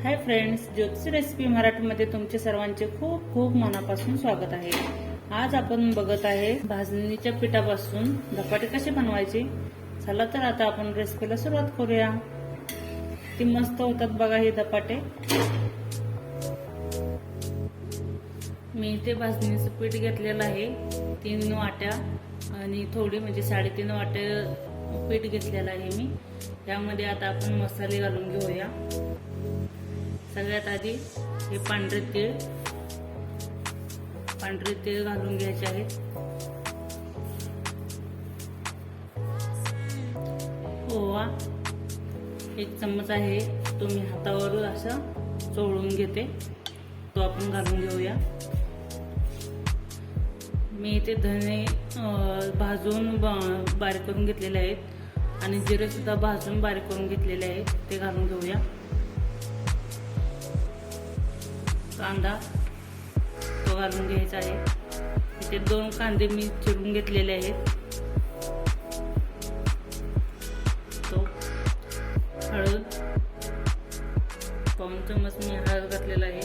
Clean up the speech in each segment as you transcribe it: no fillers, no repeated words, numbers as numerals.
Hi friends, ज्योतिष recipe मराठीमध्ये तुमचे सर्वांचे खूप खूप मनापासून स्वागत आहे। आज आपण बघत आहे भाजणीच्या पिठापासून धपाटे कसे बनवायचे। चला तर आता आपण रेसिपीला सुरुवात करूया। ती मस्त होतात बघा हे धपाटे। मी इथे भाजणीचं पीठ घेतलेलं आहे 3 वाट्या आणि थोडी म्हणजे 3.5 वाट्या पीठ घेतलेलं आहे मी। यामध्ये आता आपण मसाले घालून घेऊया। सगळ्यात आधी हे पांढरे तीळ घालून घ्यायचे आहेत। ओवा 1 चम्मच आहे, तो मी हातावर असं चोळून घेते, तो आपण घालून घेऊया। मी इथे धने भाजून बारीक करून घेतलेले आहेत आणि जिरे सुद्धा भाजून बारीक करून घेतलेले आहेत, ते घालून घेऊया। कांदा तो घालून घ्यायचा आहे। इथे 2 कांदे मी चिरून घेतलेले आहेत। तो हळद 1 चम्मच मी हळद घातलेला आहे।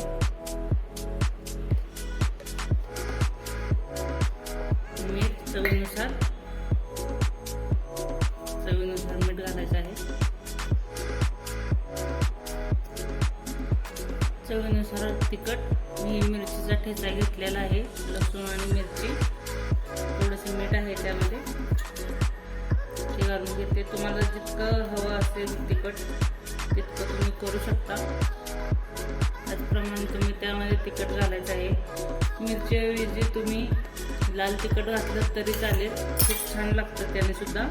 मीठ चवीनुसार मीठ घालायचं आहे। चवीनुसार तिखट मी मिरचीचा ठेचा घेतलेला आहे, लसूण आणि मिरची, थोडंसं मीठ आहे त्यामध्ये, ते घालून घेते। तुम्हाला जितकं हवं असेल तिखट तितकं तुम्ही करू शकता, त्याचप्रमाणे तुम्ही त्यामध्ये तिखट घालायचं आहे। मिरचीऐवजी तुम्ही लाल तिखट घातलं तरी चालेल, खूप छान लागतं त्याने सुद्धा।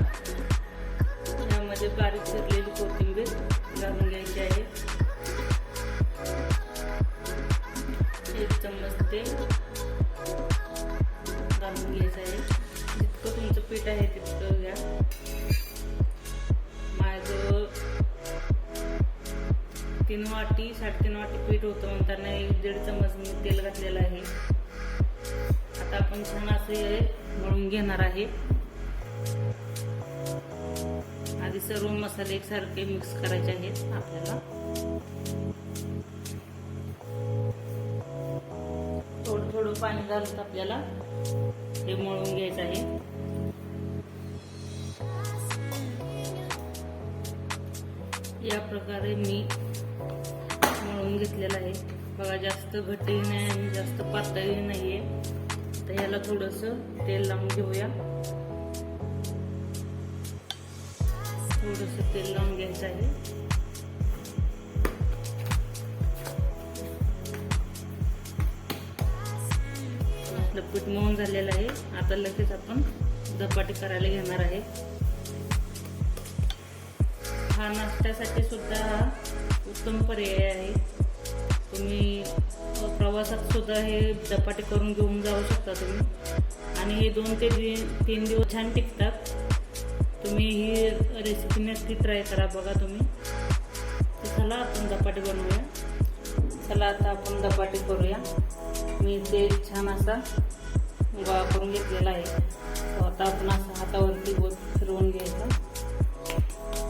यामध्ये बारीक चिरलेली कोथिंबीर घालून घ्यायची आहे। 1 चम्मच तेल घालून घ्यायचं आहे। जितकं तुमचं पीठ आहे तितकं घ्या। माझं 3 वाटी 3.5 वाटी पीठ होतं, म्हणताना 1.5 चम्मच मी तेल घातलेलं आहे। आता आपण छान असे मळून घेणार आहे। आधी सर्व मसाले एकसारखे मिक्स करायचे आहेत आपल्याला। थोडं पाणी घालून आपल्याला हे मळून घ्यायचं आहे। या प्रकारे मी मळून घेतलेलं आहे बघा। जास्त घट्टही नाही आणि जास्त पातळही नाहीये, तर याला थोडंसं तेल लावून घेऊया। थोडंसं तेल लावून घ्यायचं आहे। आपलं पीठ मळून झालेलं आहे। आता लगेच आपण धपाटे करायला घेणार आहे। हा नाश्त्यासाठी सुद्धा उत्तम पर्याय आहे। तुम्ही प्रवासात सुद्धा हे धपाटे करून घेऊन जाऊ शकता तुम्ही, आणि हे 2 ते 3 दिवस छान टिकतात। तुम्ही ही रेसिपी नक्की ट्राय करा बघा तुम्ही। तर चला आपण धपाटे बनवूया। चला आता आपण धपाटे करूया। मी ते छान असा गोळा करून घेतलेला आहे, तो आता आपण असं हातावरती गोल फिरवून घ्यायचा।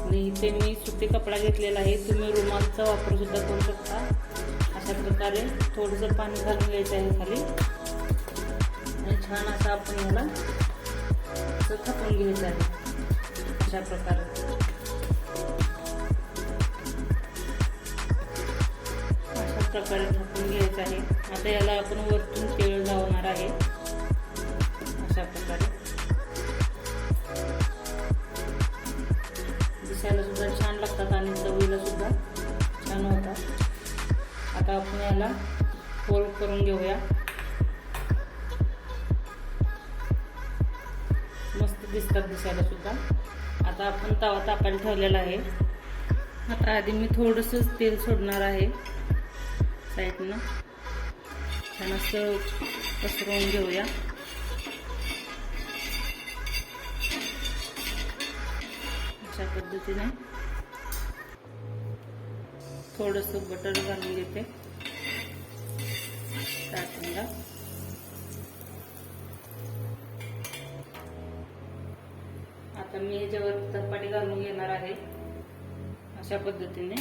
आणि इथे मी सुती कपडा घेतलेला आहे, तुम्ही रुमालचा वापर सुद्धा करू शकता। अशा प्रकारे थोडंसं पाणी घालून घ्यायचं आहे खाली, आणि छान असं आपण याला थापून घ्यायचं आहे। अशा प्रकारे थापून घ्यायचं आहे। आता याला आपण वरतून तेल लावणार आहे। अशा प्रकारे दिसायला सुद्धा छान लागतात आणि चवीला सुद्धा छान होतात। आता आपण याला फोल्ड करून घेऊया। मस्त दिसतात दिसायला सुद्धा। आता आपण तवा तापायला ठेवलेला आहे। आता आधी मी थोडंसं तेल सोडणार आहे साईडनं, छान असं पसरवून घेऊया। अशा पद्धतीने थोडंसं बटर घालून घेते स्टार्टिंगला। आता मी ह्याच्यावर धपाटे घालून घेणार आहे अशा पद्धतीने।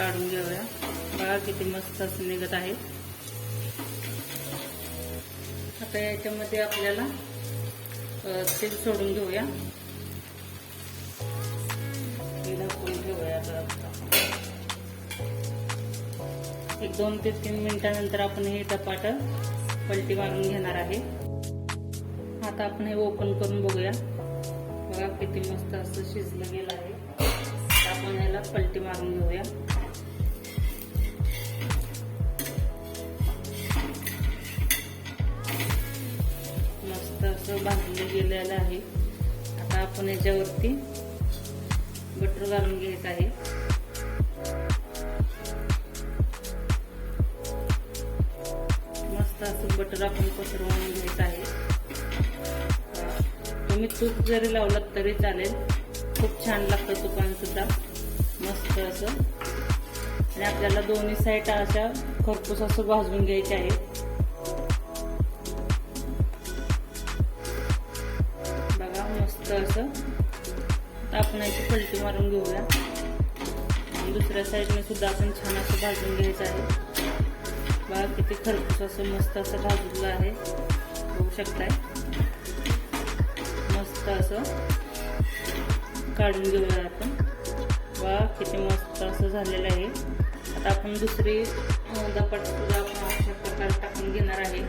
काढून घेऊया. बघा किती मस्त असं निघत आहे. आता याच्यामध्ये आपल्याला तेल सोडून घेऊया. दाखवून घेऊया. एक 2 ते 3 मिनिटानंतर आपण हे धपाट पलटी मारून घेणार आहे. आता आपण हे ओपन करून बघूया. बघा किती मस्त असं शिजलं गेलं आहे. आपण याला पलटी मारून घेऊया. मस्त असं भाजलं गेलेलं आहे. आता आपण याच्यावरती बटर घालून घ्यायचं आहे. मस्त असं बटर आपण पसरवून घ्यायचं आहे. तुम्ही तूप जरी लावलात तरी चालेल. खूप छान लागतं तुपान सुद्धा. मस्त असं. आणि आपल्याला दोन्ही साईड अशा खरपूस असं भाजून घ्यायचे आहे. बघा मस्त असं. आता आपण याची पलटी मारून घेऊया. आणि दुसऱ्या साईडने सुद्धा आपण छान असं भाजून घ्यायचं आहे. बघा किती खरपूस असं मस्त असं भाजलेलं आहे. बघू शकताय. मस्त असं काढून घेऊया आपण. बघा किती मस्त असं झालेलं आहे. आता आपण दुसरी धपाट सुद्धा आपण अशा प्रकारे टाकून घेणार आहे.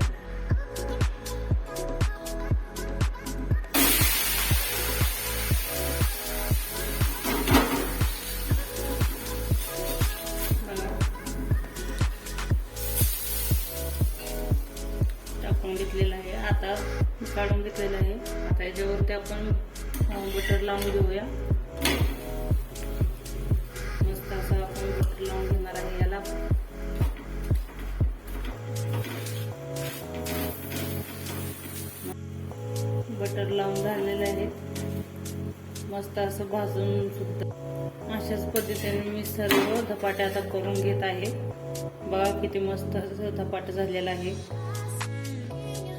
टाकून घेतलेलं आहे. आता काढून घेतलेलं आहे. आता याच्यावरती आपण बटर लावून घेऊया. मस्त असं आपण बटर लावून घेणार आहे याला. बटर लावून झालेलं आहे. मस्त असं भाजून सुद्धा अशाच पद्धतीने मी सर्व धपाटे आता करून घेत आहे. बघा किती मस्त असं धपाट झालेलं आहे.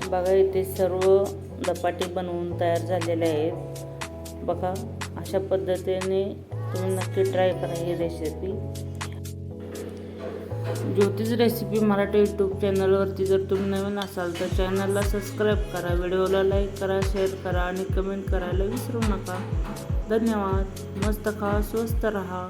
बघा इथे सर्व धपाटे बनवून तयार झालेले आहेत. बघा अशा पद्धतीने तुम्ही नक्की ट्राय करा ही रेसिपी. ज्योतिष रेसिपी मराठी यूट्यूब चॅनलवरती जर तुम्ही नवीन असाल तर चॅनलला सबस्क्राईब करा, व्हिडिओला लाईक करा, शेअर करा आणि कमेंट करायला विसरू नका. धन्यवाद. मस्त खा, स्वस्त रहा.